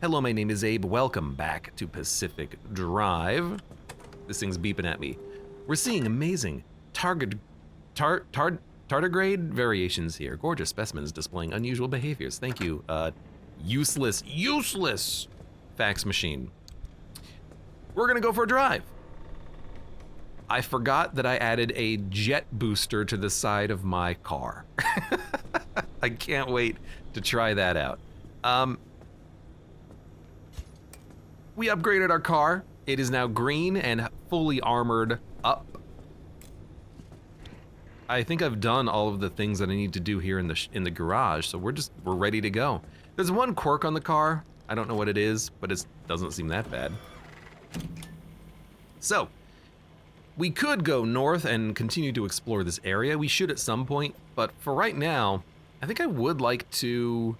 Hello, my name is Abe. Welcome back to Pacific Drive. This thing's beeping at me. We're seeing amazing tardigrade variations here. Gorgeous specimens displaying unusual behaviors. Thank you, useless fax machine. We're gonna go for a drive. I forgot that I added a jet booster to the side of my car. I can't wait to try that out. We upgraded our car. It is now green and fully armored up. I think I've done all of the things that I need to do here in the garage, so we're ready to go. There's one quirk on the car. I don't know what it is, but it doesn't seem that bad. So, we could go north and continue to explore this area. We should at some point, but for right now, I think I would like to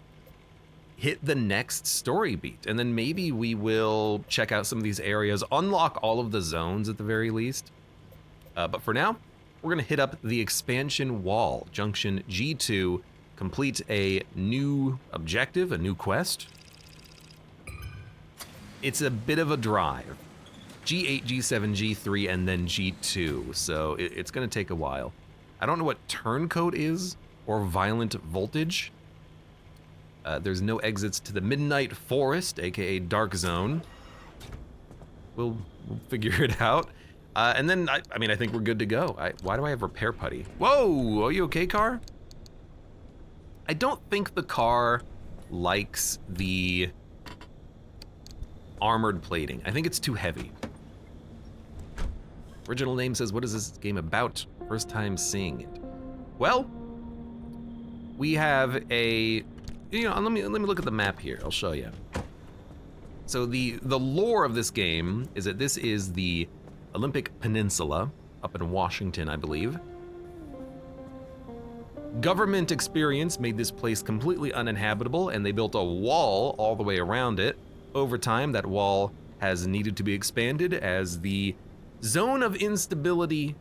hit the next story beat, and then maybe we will check out some of these areas, unlock all of the zones at the very least. But for now, we're gonna hit up the expansion wall, Junction G2, complete a new objective, a new quest. It's a bit of a drive. G8, G7, G3, and then G2, so it's gonna take a while. I don't know what turncoat is, or violent voltage. There's no exits to the Midnight Forest, aka Dark Zone. We'll figure it out. And then, I think we're good to go. Why do I have repair putty? Whoa, are you okay, car? I don't think the car likes the armored plating. I think it's too heavy. Original name says, what is this game about? First time seeing it. Well, we have a, let me look at the map here. I'll show you. So the lore of this game is that this is the Olympic Peninsula up in Washington, I believe. Government experience made this place completely uninhabitable, and they built a wall all the way around it. Over time, that wall has needed to be expanded as the zone of instability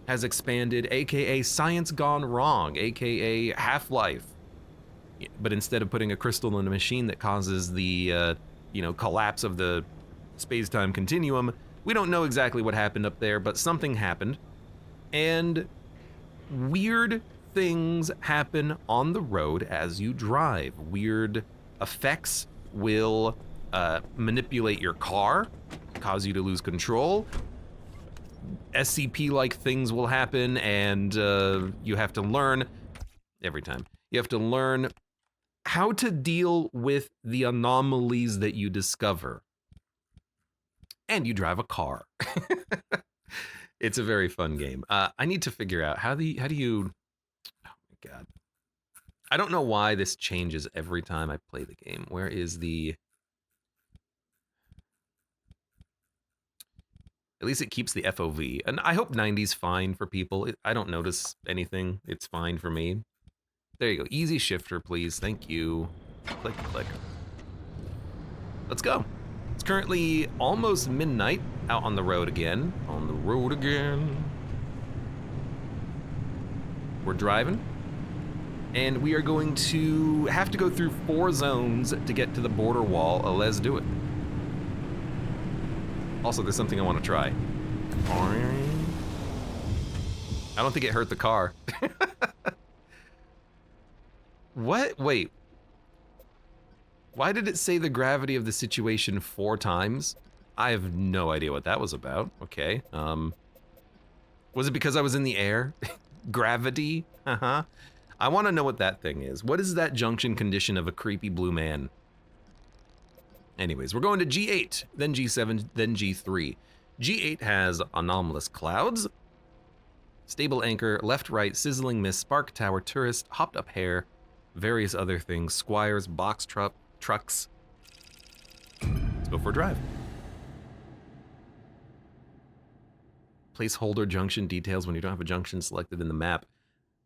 has expanded, aka science gone wrong, aka Half-Life. But instead of putting a crystal in a machine that causes the collapse of the space-time continuum, we don't know exactly what happened up there, but something happened. And weird things happen on the road as you drive. Weird effects will manipulate your car, cause you to lose control. SCP-like things will happen, and you have to learn, every time, you have to learn how to deal with the anomalies that you discover. And you drive a car. It's a very fun game. I need to figure out how do you, oh my God. I don't know why this changes every time I play the game. Where is the, at least it keeps the FOV. And I hope 90's fine for people. I don't notice anything. It's fine for me. There you go. Easy shifter, please. Thank you. Click, click. Let's go. It's currently almost midnight, out on the road again. On the road again. We're driving. And we are going to have to go through 4 zones to get to the border wall. Let's do it. Also, there's something I want to try. I don't think it hurt the car. What? Wait. Why did it say the gravity of the situation 4 times? I have no idea what that was about. Okay. Was it because I was in the air? Gravity? Uh-huh. I want to know what that thing is. What is that junction condition of a creepy blue man? Anyways, we're going to G8, then G7, then G3. G8 has anomalous clouds, stable anchor, left, right, sizzling mist, spark tower, tourist, hopped up hair, various other things, squires, box trucks. Let's go for a drive. Placeholder junction details when you don't have a junction selected in the map.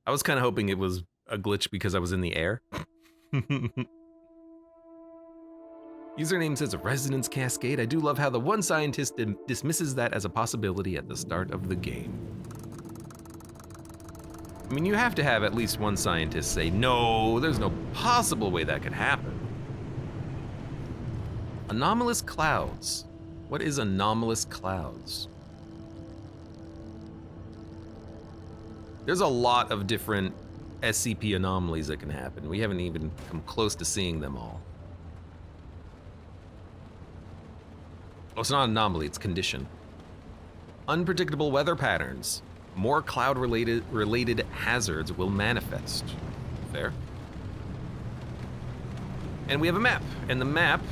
I was kind of hoping it was a glitch because I was in the air. Username says Resonance Cascade. I do love how the one scientist dismisses that as a possibility at the start of the game. I mean, you have to have at least one scientist say, no, there's no possible way that could happen. Anomalous clouds. What is anomalous clouds? There's a lot of different SCP anomalies that can happen. We haven't even come close to seeing them all. Oh, it's not an anomaly, it's condition. Unpredictable weather patterns. More cloud-related hazards will manifest. Fair. And we have a map. And the map,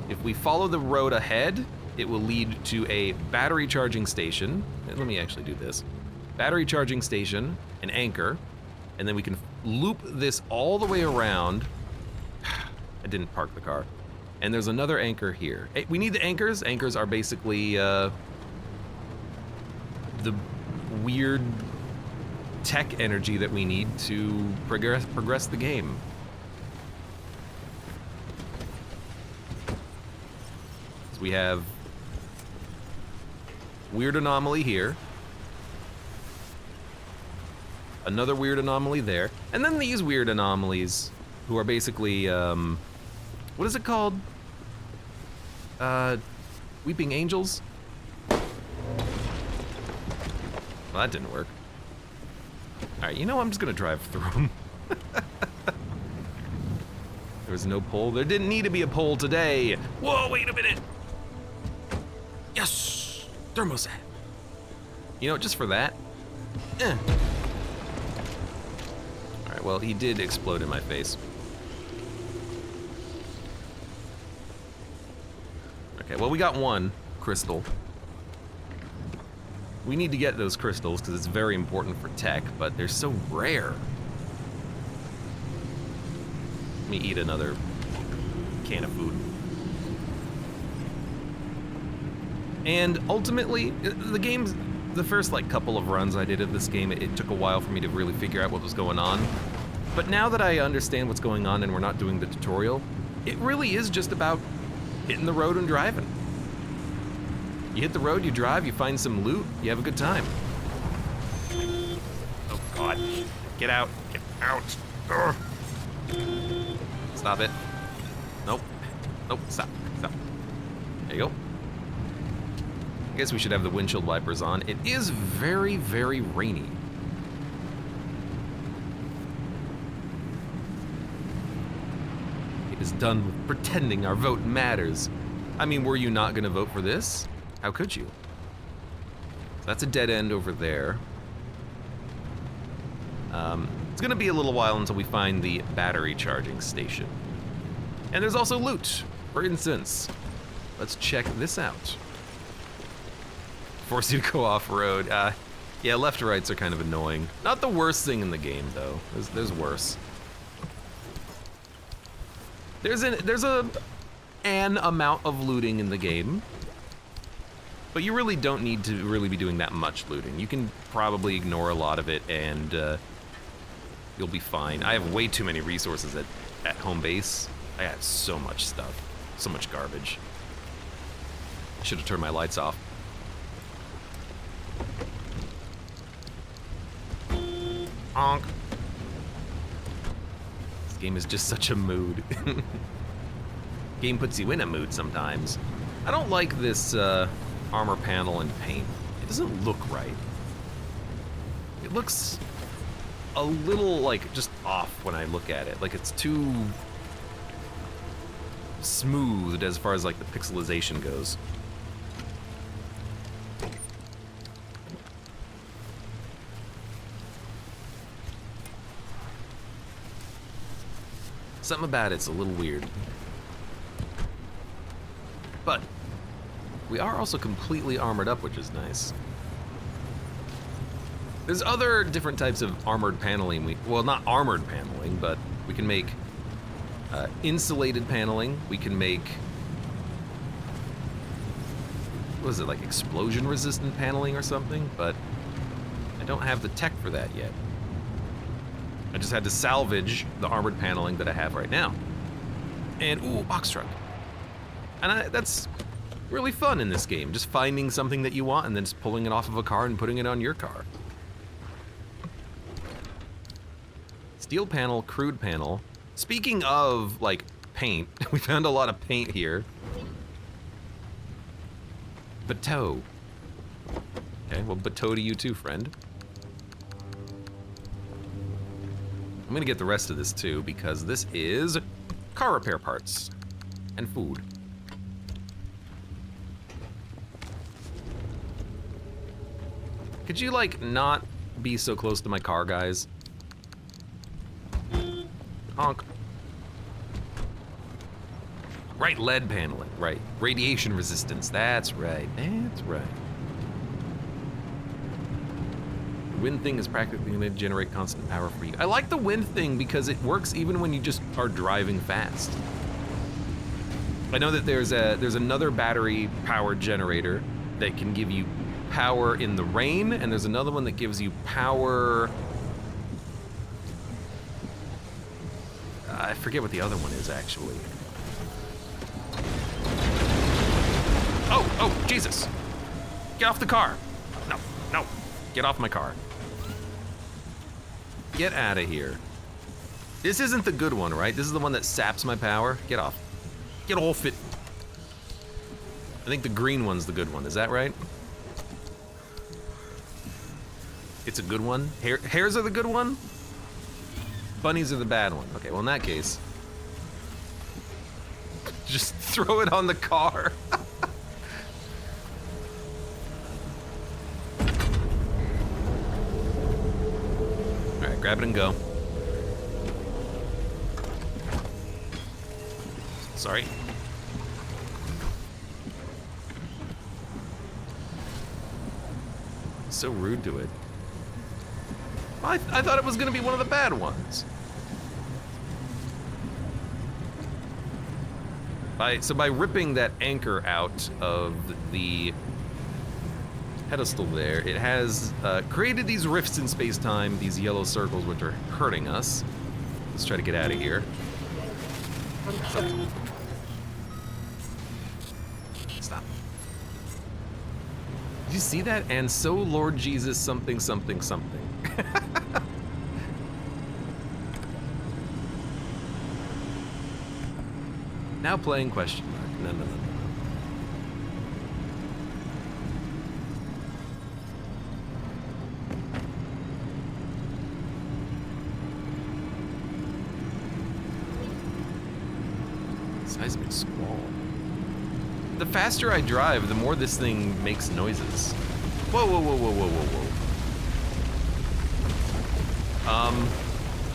if we follow the road ahead, it will lead to a battery charging station. Let me actually do this. Battery charging station, an anchor, and then we can loop this all the way around. I didn't park the car. And there's another anchor here. Hey, we need the anchors. Anchors are basically the weird tech energy that we need to progress the game. So we have weird anomaly here. Another weird anomaly there. And then these weird anomalies who are basically, what is it called? Weeping angels? Well, that didn't work. All right, you know, I'm just gonna drive through them. There was no pole. There didn't need to be a pole today. Whoa, wait a minute. Yes, thermostat. You know, just for that. All right, well, he did explode in my face. Okay, well, we got one crystal. We need to get those crystals because it's very important for tech, but they're so rare. Let me eat another can of food. And ultimately, the game's, the first like couple of runs I did of this game, it took a while for me to really figure out what was going on. But now that I understand what's going on and we're not doing the tutorial, it really is just about hitting the road and driving. You hit the road, you drive, you find some loot, you have a good time. Oh God, get out, get out. Ugh. Stop it. Nope, nope, stop, stop. There you go. I guess we should have the windshield wipers on. It is very, very rainy. It is done with pretending our vote matters. I mean, were you not gonna vote for this? How could you? So that's a dead end over there. It's gonna be a little while until we find the battery charging station. And there's also loot. For instance, let's check this out. Force you to go off-road. Yeah, left to rights are kind of annoying. Not the worst thing in the game, though. There's worse. There's an amount of looting in the game, but you really don't need to really be doing that much looting. You can probably ignore a lot of it and you'll be fine. I have way too many resources at home base. I have so much stuff, so much garbage. I should have turned my lights off. Honk. This game is just such a mood. Game puts you in a mood sometimes. I don't like this armor panel and paint. It doesn't look right. It looks a little like just off when I look at it. Like it's too smoothed as far as like the pixelization goes. Something about it's a little weird. But we are also completely armored up, which is nice. There's other different types of armored paneling. Well, not armored paneling, but we can make insulated paneling. We can make, what is it, like explosion resistant paneling or something? But I don't have the tech for that yet. I just had to salvage the armored paneling that I have right now. And, ooh, box truck. And that's really fun in this game, just finding something that you want and then just pulling it off of a car and putting it on your car. Steel panel, crude panel. Speaking of, like, paint. We found a lot of paint here. Bateau. Okay, well, bateau to you too, friend. I'm gonna get the rest of this too, because this is car repair parts and food. Could you, like, not be so close to my car, guys? Honk. Right, lead paneling, right. Radiation resistance, that's right, that's right. The wind thing is practically gonna generate constant power for you. I like the wind thing because it works even when you just are driving fast. I know that there's another battery powered generator that can give you power in the rain, and there's another one that gives you power. I forget what the other one is actually. Oh, Jesus. Get off the car. No, get off my car. Get out of here. This isn't the good one, right? This is the one that saps my power. Get off. Get off it. I think the green one's the good one, is that right? It's a good one? Hares are the good one? Bunnies are the bad one. Okay, well in that case, just throw it on the car. All right, grab it and go. Sorry. So rude to it. I thought it was gonna be one of the bad ones. So by ripping that anchor out of the pedestal there, it has created these rifts in space-time, these yellow circles which are hurting us. Let's try to get out of here. Stop. Did you see that? And so Lord Jesus something something something. Now playing question mark. No. Seismic squall. The faster I drive, the more this thing makes noises. Whoa.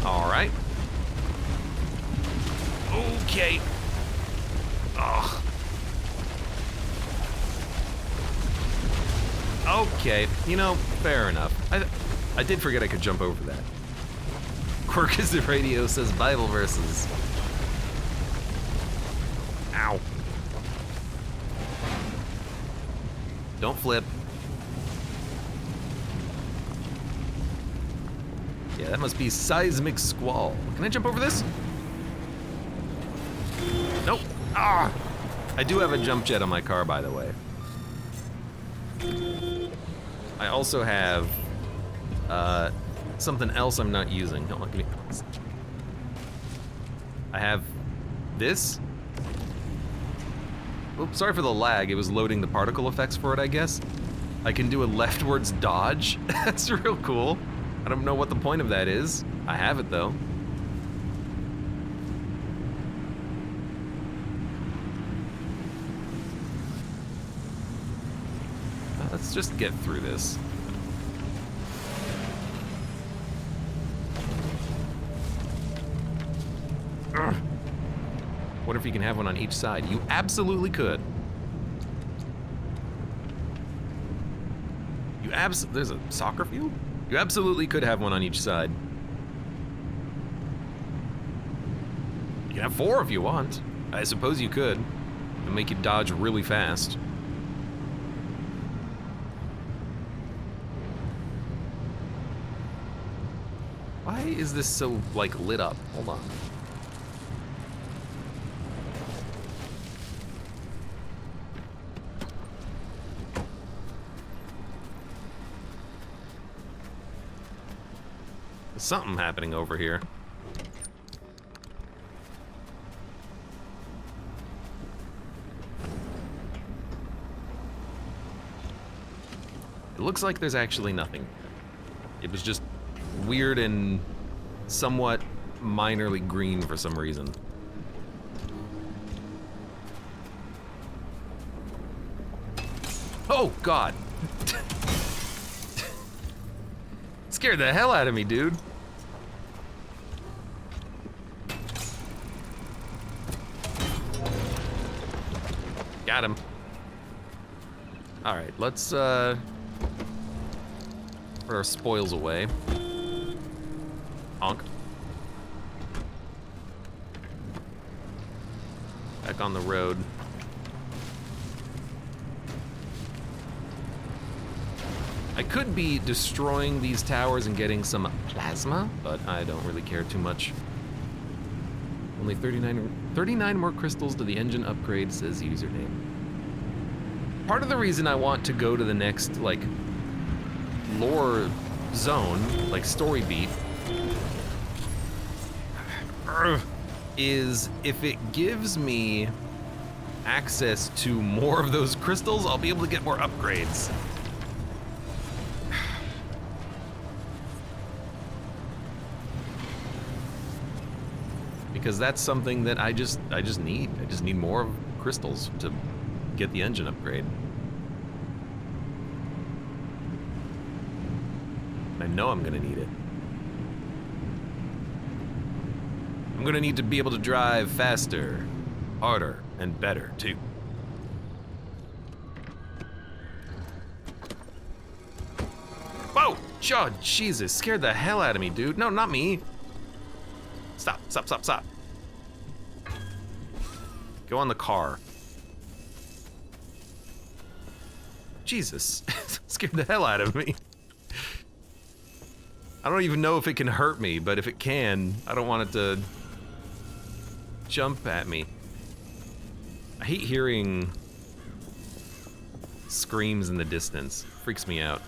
All right. Okay. Ugh. Okay, you know, fair enough. I did forget I could jump over that. Quirk is the radio says Bible verses. Ow. Don't flip. Yeah, that must be seismic squall. Can I jump over this? Nope. Ah! I do have a jump jet on my car, by the way. I also have something else I'm not using. Hold on, give me. I have this. Oops, sorry for the lag. It was loading the particle effects for it, I guess. I can do a leftwards dodge. That's real cool. I don't know what the point of that is. I have it though. Let's just get through this. Ugh. What if you can have one on each side? You absolutely could. There's a soccer field? You absolutely could have one on each side. You can have 4 if you want. I suppose you could. It'll make you dodge really fast. Why is this so, like, lit up? Hold on. There's something happening over here. It looks like there's actually nothing. It was just weird and somewhat minorly green for some reason. Oh, God. Scared the hell out of me, dude. Got him. All right, let's put our spoils away. Honk. Back on the road. I could be destroying these towers and getting some plasma, but I don't really care too much. Only 39 more crystals to the engine upgrade, says username. Part of the reason I want to go to the next, like, lore zone, like story beat, is if it gives me access to more of those crystals, I'll be able to get more upgrades. Because that's something that I just need. I just need more crystals to get the engine upgrade. I know I'm gonna need it. I'm gonna need to be able to drive faster, harder, and better too. Whoa! Oh, Jesus, scared the hell out of me, dude. No, not me. Stop, stop, stop, stop. Go on the car. Jesus, scared the hell out of me. I don't even know if it can hurt me, but if it can, I don't want it to jump at me. I hate hearing screams in the distance. Freaks me out.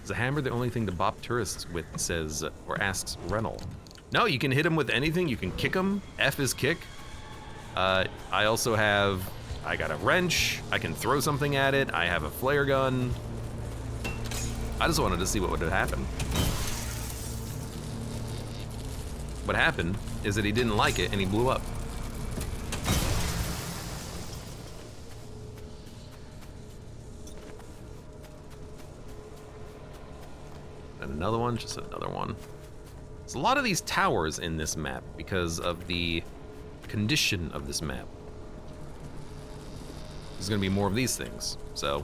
Is a hammer the only thing to bop tourists with, says, or asks Rennell. No, you can hit him with anything. You can kick him. F is kick. I also have, I got a wrench. I can throw something at it. I have a flare gun. I just wanted to see what would happen. What happened is that he didn't like it and he blew up. And another one, just another one. There's a lot of these towers in this map because of the condition of this map. There's gonna be more of these things, so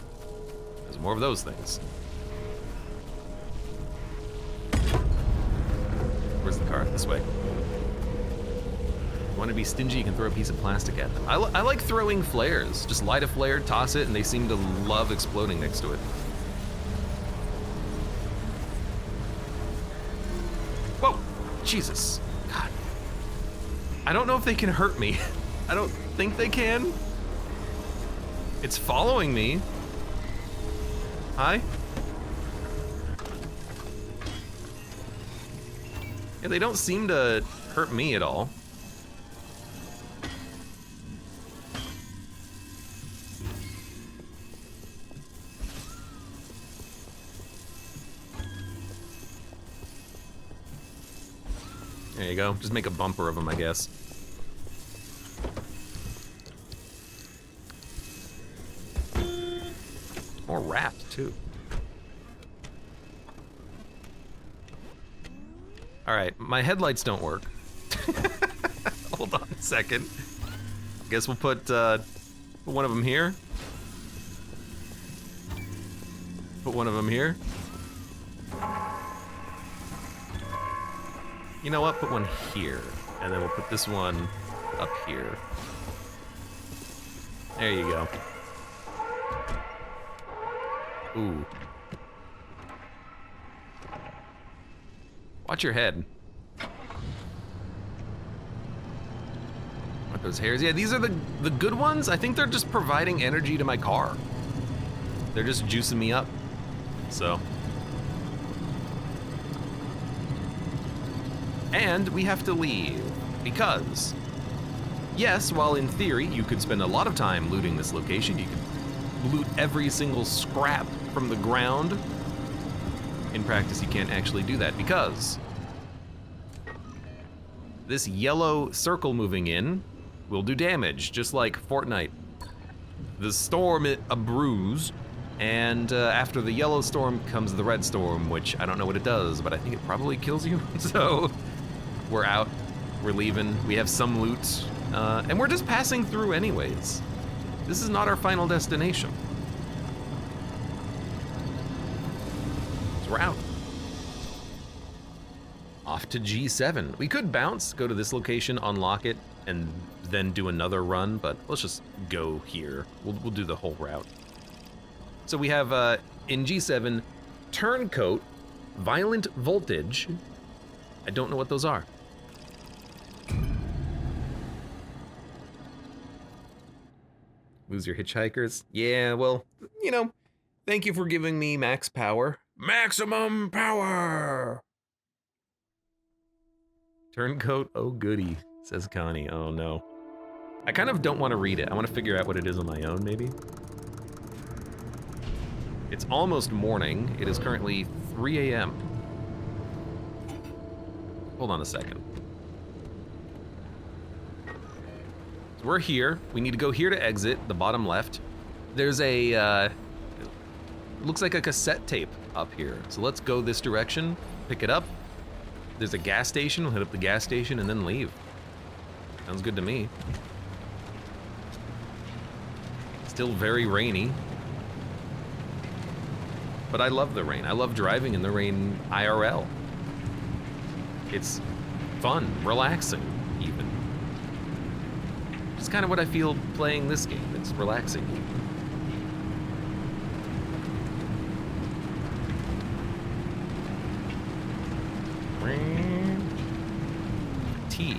there's more of those things. Where's the car? This way. You want to be stingy, you can throw a piece of plastic at them. I like throwing flares. Just light a flare, toss it, and they seem to love exploding next to it. Whoa! Jesus. God. I don't know if they can hurt me. I don't think they can. It's following me. Hi? Yeah, they don't seem to hurt me at all. There you go. Just make a bumper of them, I guess. More raft, too. All right, my headlights don't work. Hold on a second. Guess we'll put one of them here. Put one of them here. You know what? Put one here. And then we'll put this one up here. There you go. Ooh. Watch your head. What, those hairs? Yeah, these are the good ones. I think they're just providing energy to my car. They're just juicing me up. So. And we have to leave because yes, while in theory you could spend a lot of time looting this location, you could loot every single scrap from the ground. In practice, you can't actually do that because this yellow circle moving in will do damage, just like Fortnite. The storm, a bruise, and after the yellow storm comes the red storm, which I don't know what it does, but I think it probably kills you. So we're out, we're leaving, we have some loot, and we're just passing through anyways. This is not our final destination. So we're out. Off to G7. We could bounce, go to this location, unlock it, and then do another run, but let's just go here. We'll do the whole route. So we have, in G7, Turncoat, Violent Voltage. I don't know what those are. Lose your hitchhikers? Yeah, well, you know, thank you for giving me max power. Maximum power! Turncoat, oh goody, says Connie. Oh no. I kind of don't want to read it. I want to figure out what it is on my own, maybe. It's almost morning. It is currently 3 a.m. Hold on a second. So we're here. We need to go here to exit, the bottom left. There's a, looks like a cassette tape up here. So let's go this direction, pick it up. There's a gas station, we'll hit up the gas station and then leave. Sounds good to me. Still very rainy. But I love the rain. I love driving in the rain IRL. It's fun, relaxing, even. It's kind of what I feel playing this game. It's relaxing. Fatigue.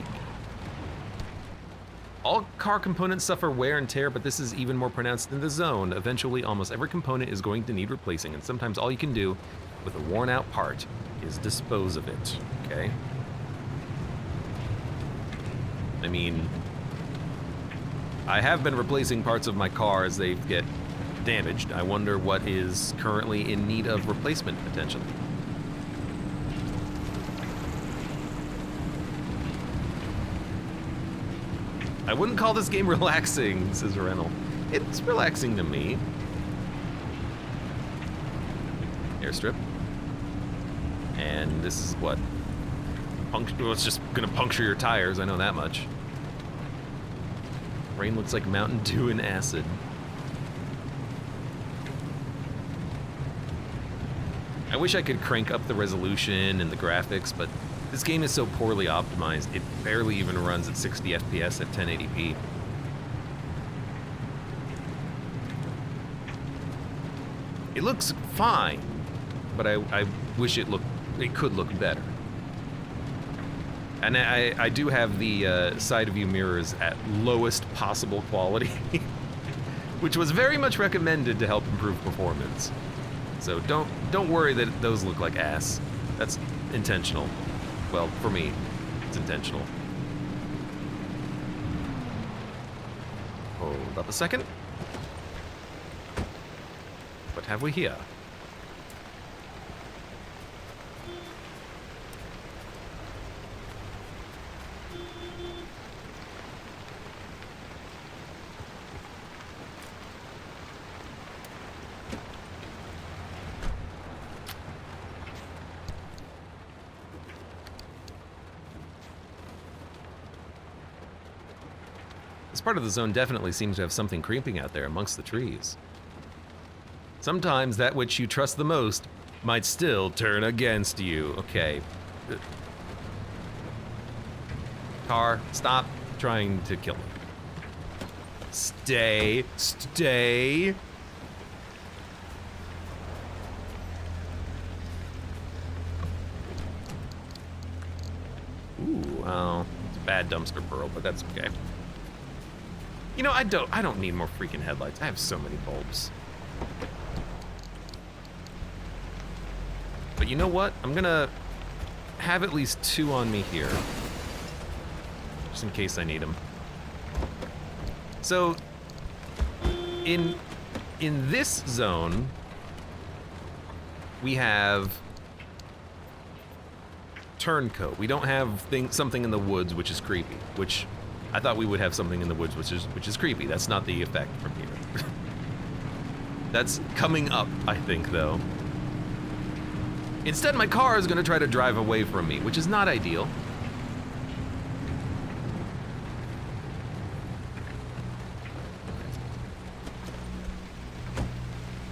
All car components suffer wear and tear, but this is even more pronounced in the zone. Eventually, almost every component is going to need replacing, and sometimes all you can do with a worn-out part is dispose of it, okay? I mean, I have been replacing parts of my car as they get damaged. I wonder what is currently in need of replacement, potentially. I wouldn't call this game relaxing, says Rental. It's relaxing to me. Airstrip. And this is what? Well, it's just gonna puncture your tires, I know that much. Rain looks like Mountain Dew and acid. I wish I could crank up the resolution and the graphics, but this game is so poorly optimized, it barely even runs at 60 FPS at 1080p. It looks fine, but I wish it could look better. And I do have the side view mirrors at lowest possible quality, which was very much recommended to help improve performance. So don't worry that those look like ass. That's intentional. Well, for me, it's intentional. Hold up a second. What have we here? This part of the zone definitely seems to have something creeping out there amongst the trees. Sometimes that which you trust the most might still turn against you. Okay. Car, stop trying to kill me. Stay. Ooh, well, it's a bad dumpster pearl, but that's okay. You know, I don't need more freaking headlights. I have so many bulbs. But you know what? I'm gonna have at least 2 on me here. Just in case I need them. So, in this zone, we have turncoat. We don't have something in the woods, which is creepy. Which I thought we would have something in the woods, which is creepy. That's not the effect from here. That's coming up, I think, though. Instead, my car is going to try to drive away from me, which is not ideal.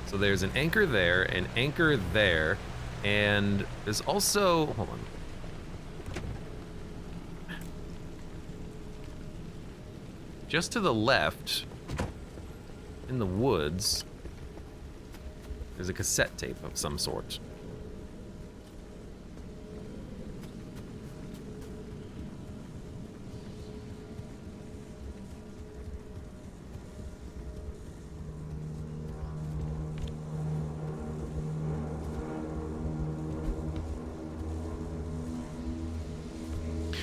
So there's an anchor there, an anchor there, and there's also, hold on. Just to the left, in the woods, there's a cassette tape of some sort.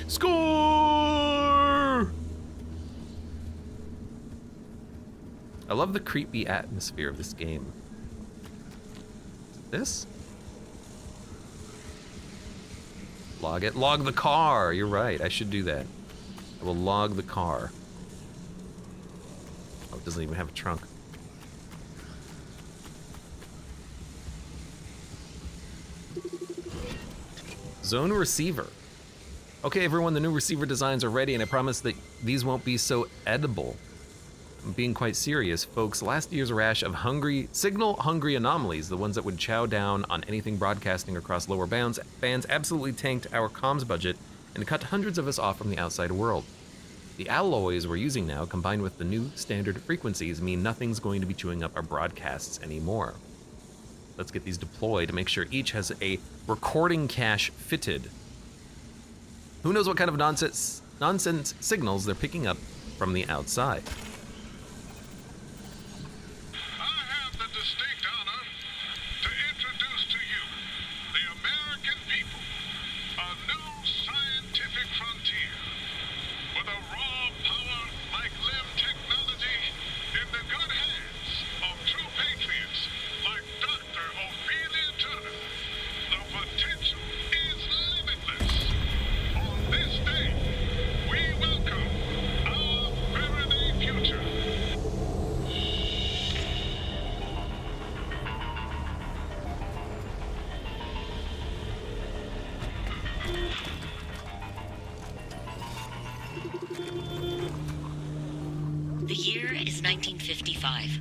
Score! I love the creepy atmosphere of this game. This? Log it. Log the car. You're right. I should do that. I will log the car. Oh, it doesn't even have a trunk. Zone receiver. Okay, everyone, the new receiver designs are ready, and I promise that these won't be so edible. I'm being quite serious, folks. Last year's rash of signal-hungry anomalies, the ones that would chow down on anything broadcasting across lower bands, absolutely tanked our comms budget and cut hundreds of us off from the outside world. The alloys we're using now, combined with the new standard frequencies, mean nothing's going to be chewing up our broadcasts anymore. Let's get these deployed to make sure each has a recording cache fitted. Who knows what kind of nonsense signals they're picking up from the outside. I have the distinct honor to introduce to you the American people, a new scientific frontier with a raw power like limb technology in the good hands of true patriots like Dr. Ophelia Turner. The potential is limitless. On this day, we welcome our Faraday future. The year is 1955.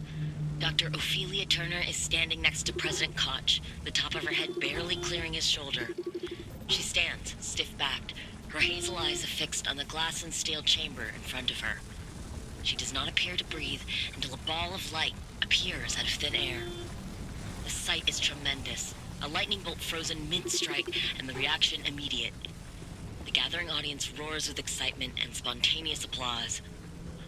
Dr. Ophelia Turner is standing next to President Koch, the top of her head barely clearing his shoulder. She stands, stiff-backed, her hazel eyes affixed on the glass and steel chamber in front of her. She does not appear to breathe until a ball of light appears out of thin air. The sight is tremendous, a lightning bolt frozen mid-strike, and the reaction immediate. The gathering audience roars with excitement and spontaneous applause.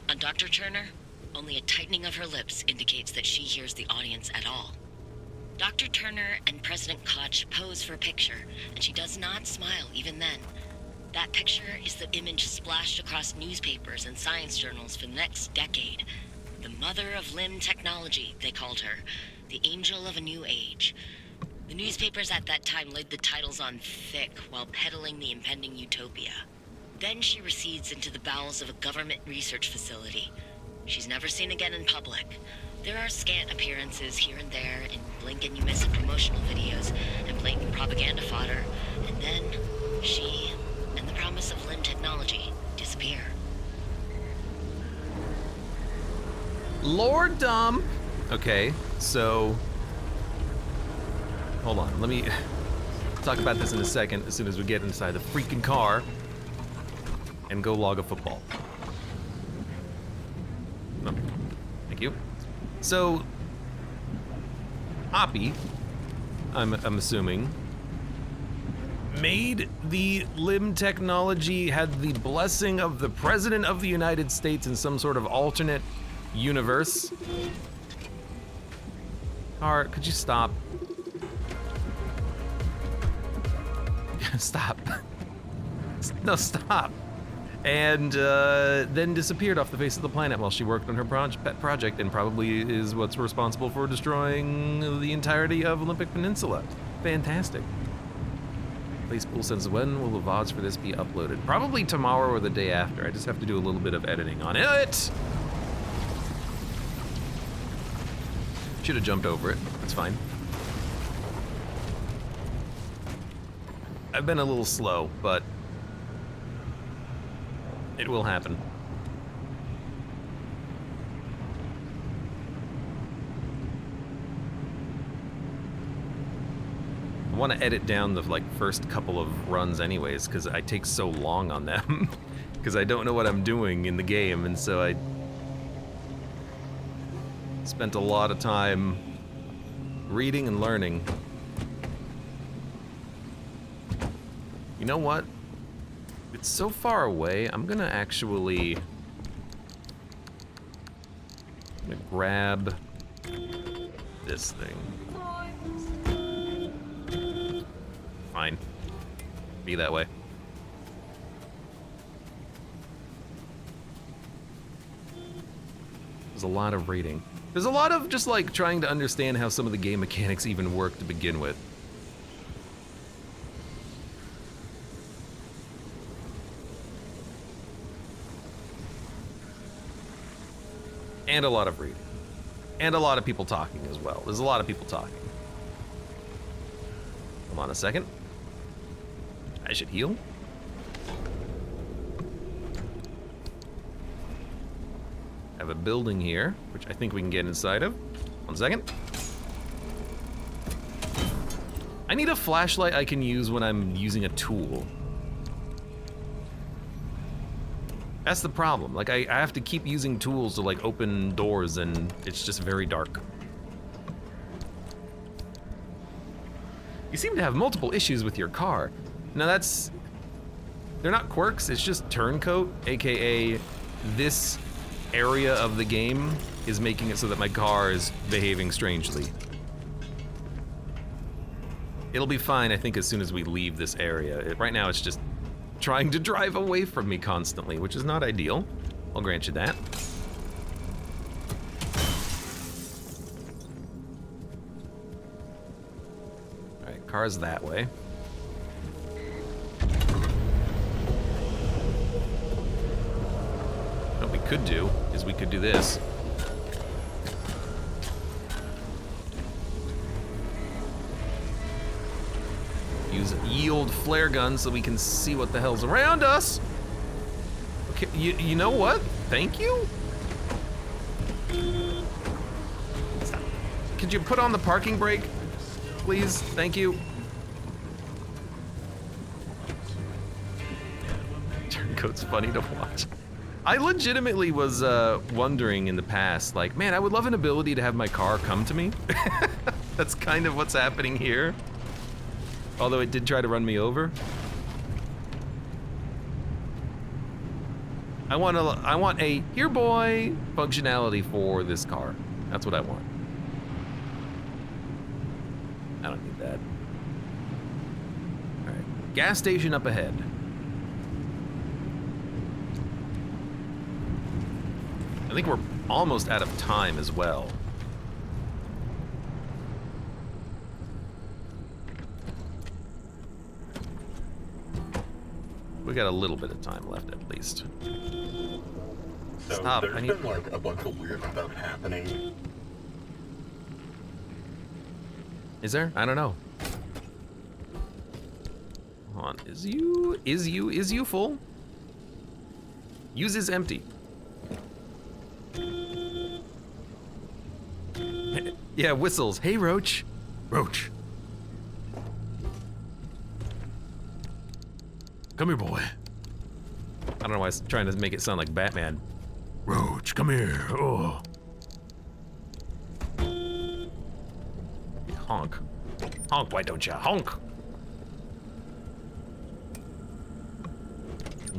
On Dr. Turner, only a tightening of her lips indicates that she hears the audience at all. Dr. Turner and President Koch pose for a picture, and she does not smile even then. That picture is the image splashed across newspapers and science journals for the next decade. The mother of limb technology, they called her. The angel of a new age. The newspapers at that time laid the titles on thick while peddling the impending utopia. Then she recedes into the bowels of a government research facility. She's never seen again in public. There are scant appearances here and there in blink-and-you-miss promotional videos and blatant propaganda fodder, and then she and the promise of limb technology disappear. Lord Dumb. Okay, so hold on. Let me talk about this in a second as soon as we get inside the freaking car and go log a football. No. Thank you. So, Abe, I'm assuming, made the limb technology, had the blessing of the President of the United States in some sort of alternate universe. Car, could you stop? Stop. No, stop. And then disappeared off the face of the planet while she worked on her pet project, and probably is what's responsible for destroying the entirety of Olympic Peninsula. Fantastic. Placepool says, when will the VODs for this be uploaded? Probably tomorrow or the day after. I just have to do a little bit of editing on it. Should have jumped over it. That's fine. I've been a little slow, but it will happen. I want to edit down the first couple of runs anyways, because I take so long on them. Because I don't know what I'm doing in the game, and so I spent a lot of time reading and learning. You know what? It's so far away, I'm gonna actually grab this thing. Fine. Be that way. There's a lot of reading. There's a lot of just trying to understand how some of the game mechanics even work to begin with. And a lot of reading. And a lot of people talking as well. There's a lot of people talking. Hold on a second. I should heal. I have a building here, which I think we can get inside of. 1 second. I need a flashlight I can use when I'm using a tool. That's the problem. I have to keep using tools to open doors, and it's just very dark. You seem to have multiple issues with your car. Now they're not quirks, it's just turncoat, aka this area of the game is making it so that my car is behaving strangely. It'll be fine, I think, as soon as we leave this area. Right now it's just trying to drive away from me constantly, which is not ideal. I'll grant you that. All right, car's that way. What we could do is we could do this. Use ye old flare gun so we can see what the hell's around us. Okay, you know what? Thank you? Stop. Could you put on the parking brake, please? Thank you. Turncoat's funny to watch. I legitimately was wondering in the past, man, I would love an ability to have my car come to me. That's kind of what's happening here. Although it did try to run me over. I want a here boy functionality for this car. That's what I want. I don't need that. All right, gas station up ahead. I think we're almost out of time as well. We got a little bit of time left at least. So Stop. there's been a bunch of weird stuff happening. Is there? I don't know. Hold on. Is you full? Use is empty. Yeah, whistles. Hey, Roach. Roach. Come here, boy. I don't know why I was trying to make it sound like Batman. Roach, come here. Oh. Honk. Honk, why don't you honk?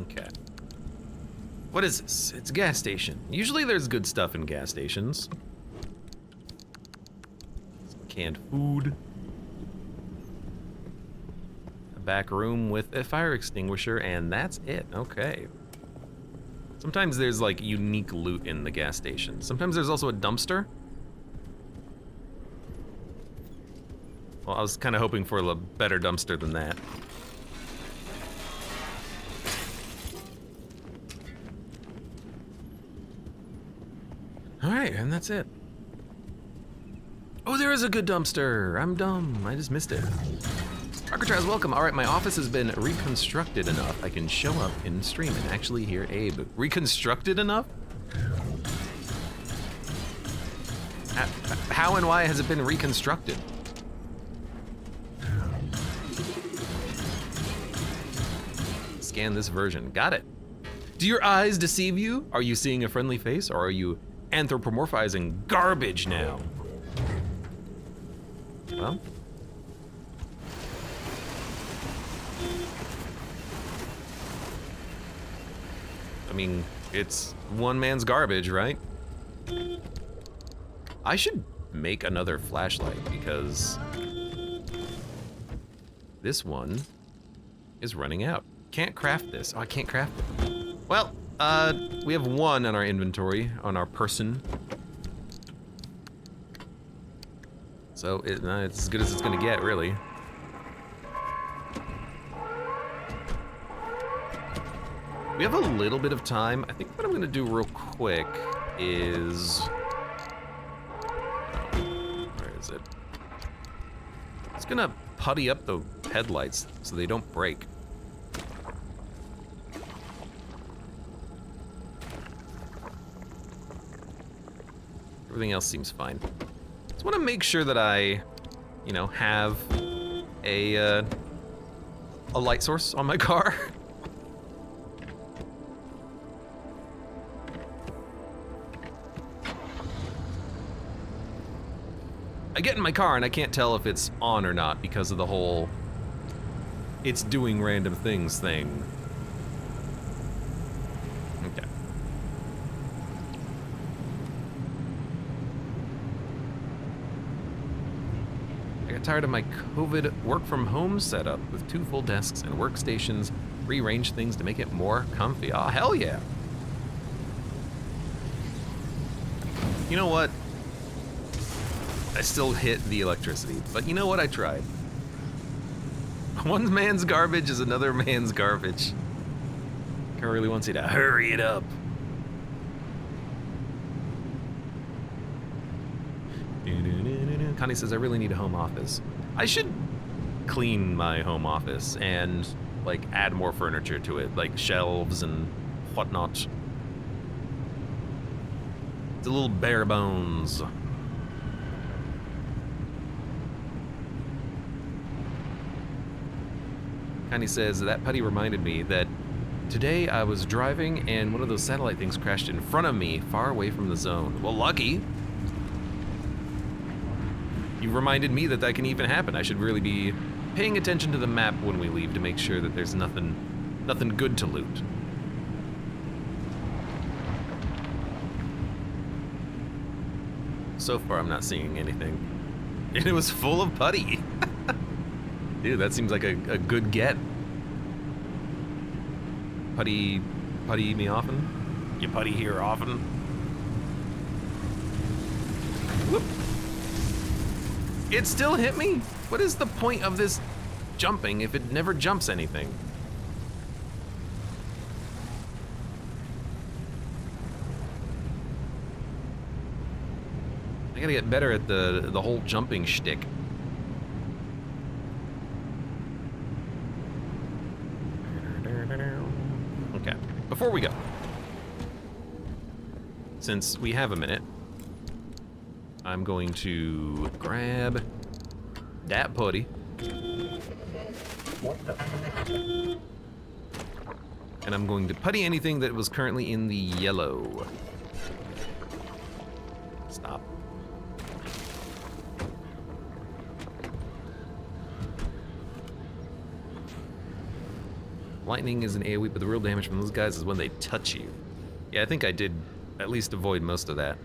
Okay. What is this? It's a gas station. Usually there's good stuff in gas stations. Some canned food. A back room with a fire extinguisher, and that's it. Okay. Sometimes there's like unique loot in the gas station. Sometimes there's also a dumpster. Well, I was kind of hoping for a better dumpster than that. All right, and that's it. Oh, there is a good dumpster. I'm dumb. I just missed it. Arcatraz, welcome. All right, my office has been reconstructed enough. I can show up in stream and actually hear Abe. Reconstructed enough? How and why has it been reconstructed? Scan this version. Got it. Do your eyes deceive you? Are you seeing a friendly face, or are you anthropomorphizing garbage now? Well. I mean, it's one man's garbage, right? I should make another flashlight because this one is running out. Can't craft this. Oh, I can't craft it. Well, we have one on our inventory, on our person. So it's as good as it's gonna get, really. We have a little bit of time. I think what I'm gonna do real quick is... where is it? It's gonna putty up the headlights so they don't break. Everything else seems fine. Just want to make sure that I, you know, have a light source on my car. I get in my car and I can't tell if it's on or not because of the whole it's doing random things thing. Okay. I got tired of my COVID work from home setup with 2 full desks and workstations, rearrange things to make it more comfy. Oh, hell yeah. You know what? I still hit the electricity, but you know what? I tried. One man's garbage is another man's garbage. Car really wants you to hurry it up. Connie says, I really need a home office. I should clean my home office and like add more furniture to it, like shelves and whatnot. It's a little bare bones. Connie says, that putty reminded me that today I was driving and one of those satellite things crashed in front of me, far away from the zone. Well, lucky. You reminded me that that can even happen. I should really be paying attention to the map when we leave to make sure that there's nothing good to loot. So far, I'm not seeing anything. And it was full of putty. Dude, that seems like a good get. Putty me often? You putty here often? Whoop. It still hit me? What is the point of this jumping if it never jumps anything? I gotta get better at the whole jumping shtick. Okay, before we go, since we have a minute, I'm going to grab that putty. What the? And I'm going to putty anything that was currently in the yellow. Stop. Lightning is an AoE, but the real damage from those guys is when they touch you. Yeah, I think I did at least avoid most of that.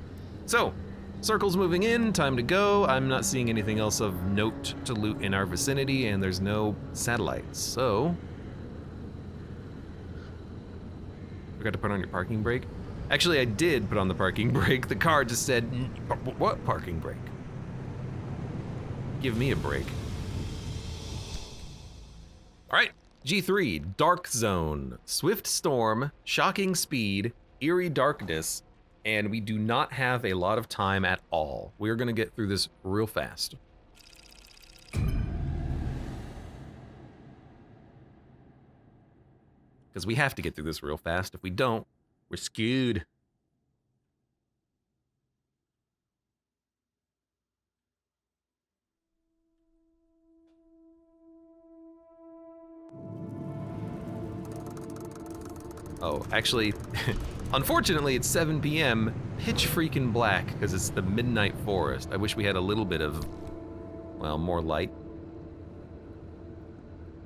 So, circle's moving in, time to go. I'm not seeing anything else of note to loot in our vicinity, and there's no satellites, so... Forgot to put on your parking brake. Actually, I did put on the parking brake. The car just said, what parking brake? Give me a break. All right, G3, Dark Zone, Swift Storm, Shocking Speed, Eerie Darkness, and we do not have a lot of time at all. We're gonna get through this real fast. Because we have to get through this real fast. If we don't, we're skewed. Oh, actually, unfortunately, it's 7 p.m. pitch freaking black because it's the midnight forest. I wish we had a little bit of, well, more light.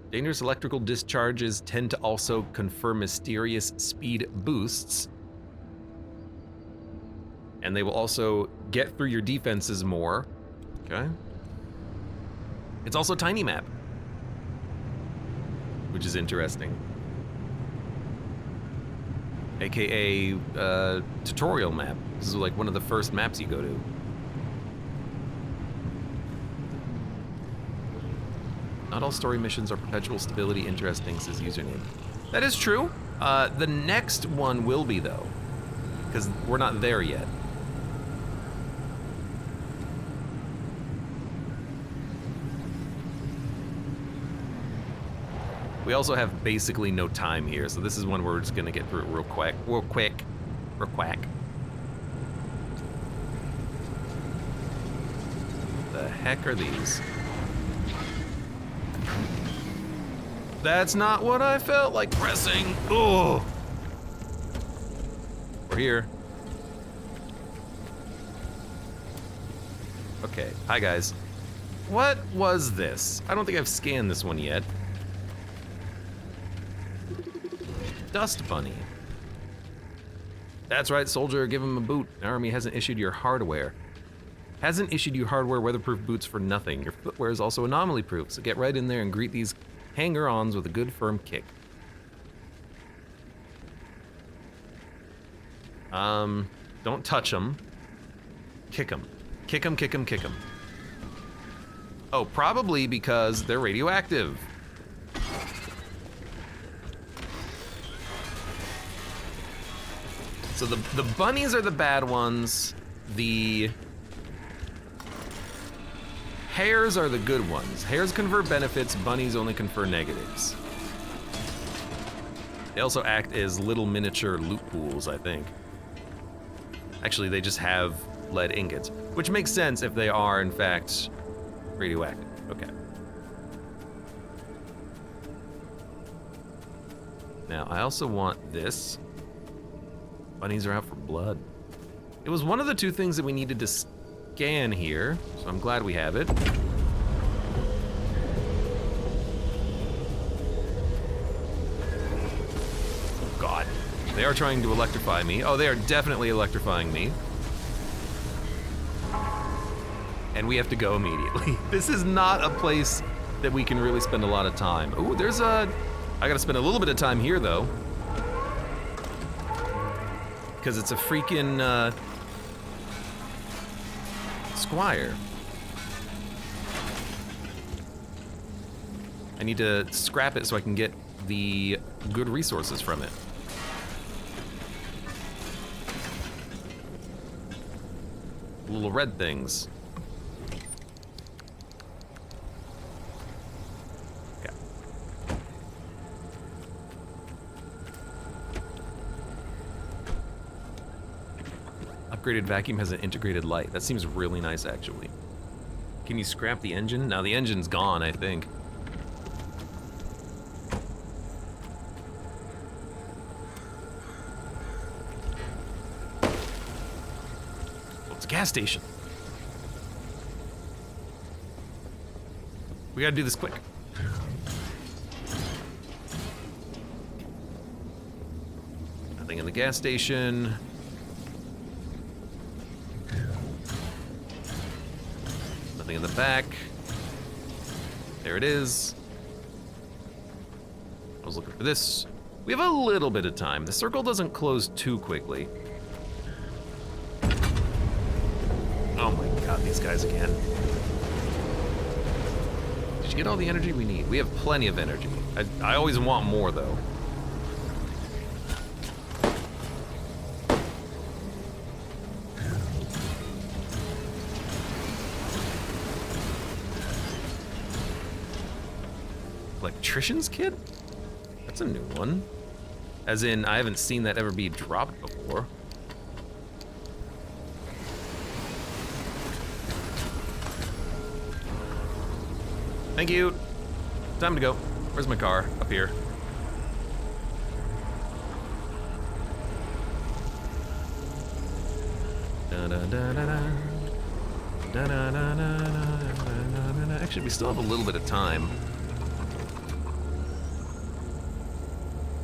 Dangerous electrical discharges tend to also confer mysterious speed boosts. And they will also get through your defenses more. Okay. It's also a tiny map, which is interesting. AKA tutorial map. This is like one of the first maps you go to. Not all story missions are perpetual stability. Interesting, says username. That is true. The next one will be though, because we're not there yet. We also have basically no time here, so this is one where we're just gonna get through it real quick. The heck are these? That's not what I felt like pressing. Oh, we're here. Okay, hi guys. What was this? I don't think I've scanned this one yet. Dust Bunny. That's right, soldier, give him a boot. The army hasn't issued your hardware. Hasn't issued you hardware weatherproof boots for nothing. Your footwear is also anomaly proof, so get right in there and greet these hanger-ons with a good firm kick. Don't touch them. Kick them. Kick them, kick them, kick them. Oh, probably because they're radioactive. So the bunnies are the bad ones. The hares are the good ones. Hares confer benefits, bunnies only confer negatives. They also act as little miniature loot pools, I think. Actually, they just have lead ingots, which makes sense if they are, in fact, radioactive. Okay. Now, I also want this. Bunnies are out for blood. It was one of the two things that we needed to scan here, so I'm glad we have it. God, they are trying to electrify me. Oh, they are definitely electrifying me. And we have to go immediately. This is not a place that we can really spend a lot of time. Ooh, there's a... I gotta spend a little bit of time here, though. Because it's a freaking squire. I need to scrap it so I can get the good resources from it. Little red things. Okay. Upgraded vacuum has an integrated light. That seems really nice, actually. Can you scrap the engine? Now the engine's gone, I think. Oh, it's a gas station. We gotta do this quick. Nothing in the gas station. Nothing in the back. There it is. I was looking for this. We have a little bit of time. The circle doesn't close too quickly. Oh my god, these guys again. Did you get all the energy we need? We have plenty of energy. I always want more, though. Electrician's kit? That's a new one. As in, I haven't seen that ever be dropped before. Thank you. Time to go. Where's my car? Up here. Actually, we still have a little bit of time.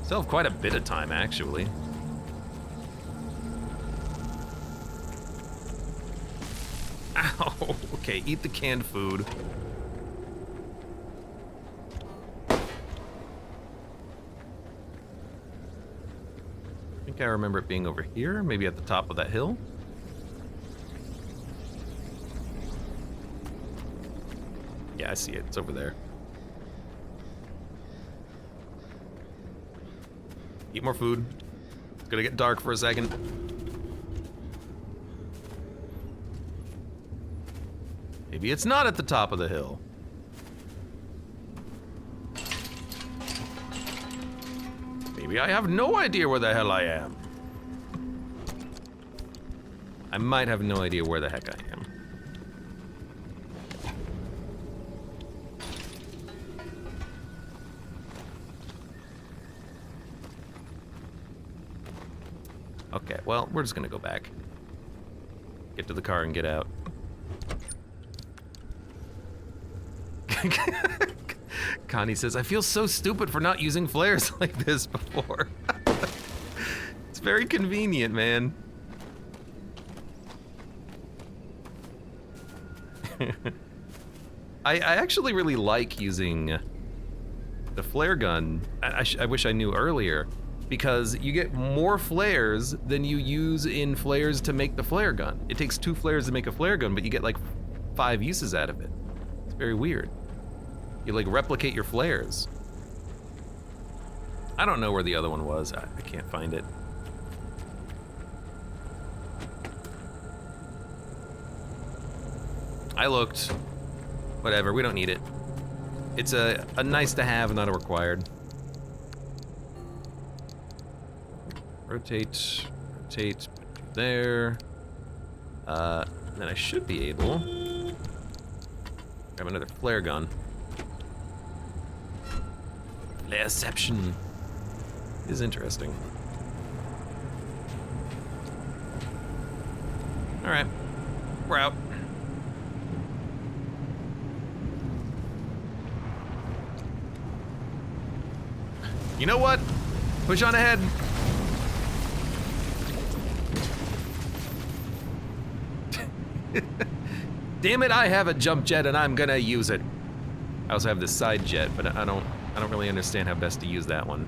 Still have quite a bit of time, actually. Ow! Okay, eat the canned food. I think I remember it being over here, maybe at the top of that hill. Yeah, I see it. It's over there. Eat more food. It's gonna get dark for a second. Maybe it's not at the top of the hill. Maybe I have no idea where the hell I am. I might have no idea where the heck I am. Okay, well, we're just gonna go back. Get to the car and get out. Connie says, I feel so stupid for not using flares like this before. It's very convenient, man. I actually really like using the flare gun. I wish I knew earlier. Because you get more flares than you use in flares to make the flare gun. It takes 2 flares to make a flare gun, but you get like 5 uses out of it. It's very weird. You like replicate your flares. I don't know where the other one was. I can't find it. I looked. Whatever, we don't need it. It's a nice to have, not a required. Rotate, rotate, there. Then I should be able to grab another flare gun. Flareception is interesting. All right, we're out. You know what? Push on ahead. Damn it, I have a jump jet and I'm gonna use it. I also have this side jet, but I don't really understand how best to use that one.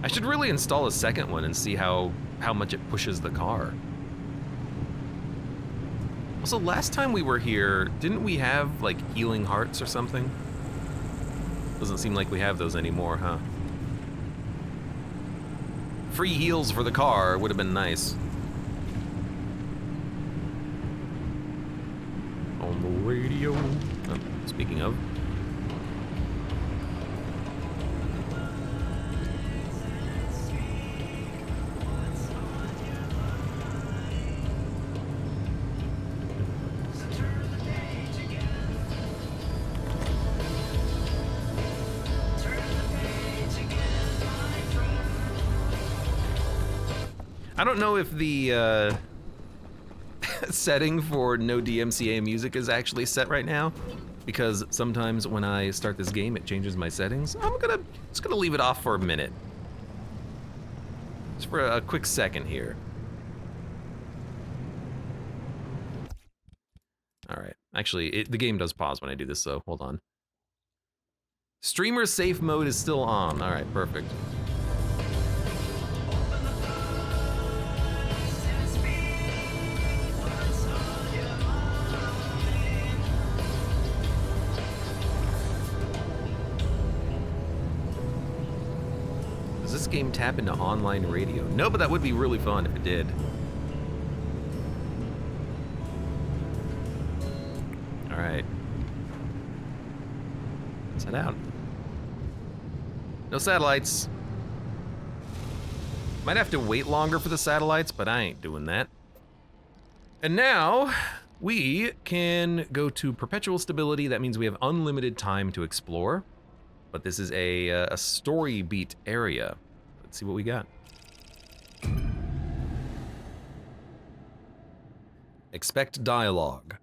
I should really install a second one and see how much it pushes the car. Also, last time we were here, didn't we have like healing hearts or something? Doesn't seem like we have those anymore, huh? Free heals for the car would have been nice. On the radio. Oh, speaking of. I don't know if the setting for no DMCA music is actually set right now, because sometimes when I start this game it changes my settings. I'm just gonna leave it off for a minute. Just for a quick second here. All right, actually the game does pause when I do this, so hold on. Streamer safe mode is still on. All right, perfect. Does this game tap into online radio? No, but that would be really fun if it did. All right. Let's head out. No satellites. Might have to wait longer for the satellites, but I ain't doing that. And now we can go to perpetual stability. That means we have unlimited time to explore. But this is a story beat area. Let's see what we got. Expect dialogue.